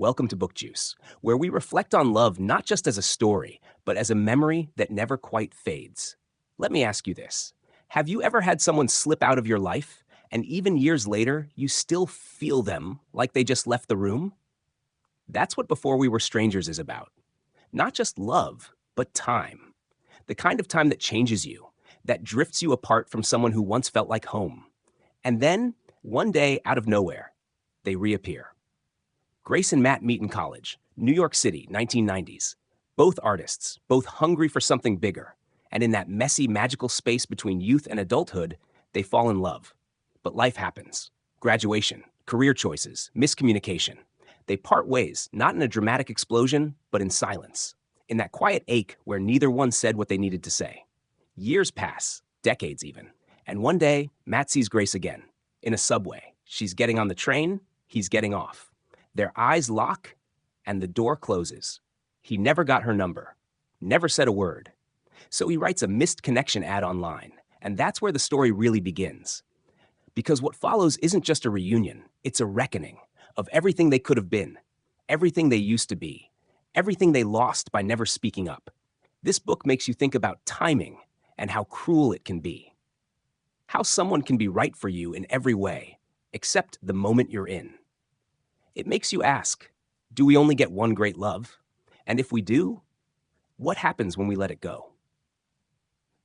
Welcome to BookJuice, where we reflect on love not just as a story, but as a memory that never quite fades. Let me ask you this. Have you ever had someone slip out of your life, and even years later, you still feel them like they just left the room? That's what Before We Were Strangers is about. Not just love, but time. The kind of time that changes you, that drifts you apart from someone who once felt like home. And then, one day, out of nowhere, they reappear. Grace and Matt meet in college, New York City, 1990s. Both artists, both hungry for something bigger. And in that messy, magical space between youth and adulthood, they fall in love. But life happens. Graduation, career choices, miscommunication. They part ways, not in a dramatic explosion, but in silence. In that quiet ache where neither one said what they needed to say. Years pass, decades even. And one day, Matt sees Grace again. In a subway. She's getting on the train, he's getting off. Their eyes lock, and the door closes. He never got her number, never said a word. So he writes a missed connection ad online, and that's where the story really begins. Because what follows isn't just a reunion, it's a reckoning of everything they could have been, everything they used to be, everything they lost by never speaking up. This book makes you think about timing and how cruel it can be. How someone can be right for you in every way, except the moment you're in. It makes you ask, do we only get one great love? And if we do, what happens when we let it go?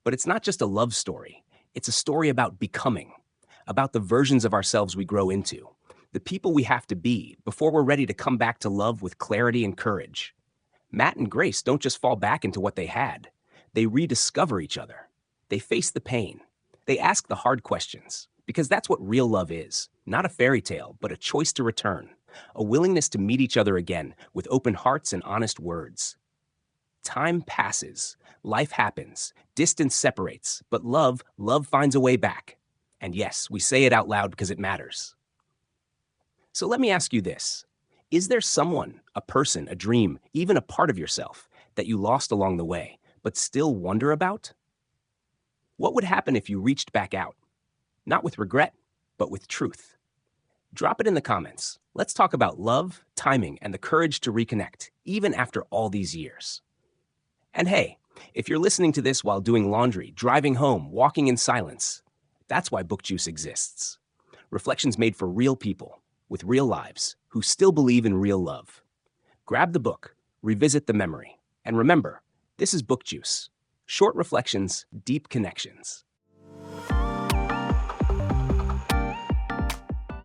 But it's not just a love story. It's a story about becoming, about the versions of ourselves we grow into, the people we have to be before we're ready to come back to love with clarity and courage. Matt and Grace don't just fall back into what they had. They rediscover each other. They face the pain. They ask the hard questions, because that's what real love is. Not a fairy tale, but a choice to return. A willingness to meet each other again with open hearts and honest words. Time passes, life happens, distance separates, but love finds a way back. And yes, we say it out loud because it matters. So let me ask you this. Is there someone, a person, a dream, even a part of yourself that you lost along the way, but still wonder about? What would happen if you reached back out? Not with regret, but with truth. Drop it in the comments. Let's talk about love, timing, and the courage to reconnect, even after all these years. And hey, if you're listening to this while doing laundry, driving home, walking in silence, that's why BookJuice exists. Reflections made for real people, with real lives, who still believe in real love. Grab the book, revisit the memory, and remember, this is BookJuice. Short reflections, deep connections.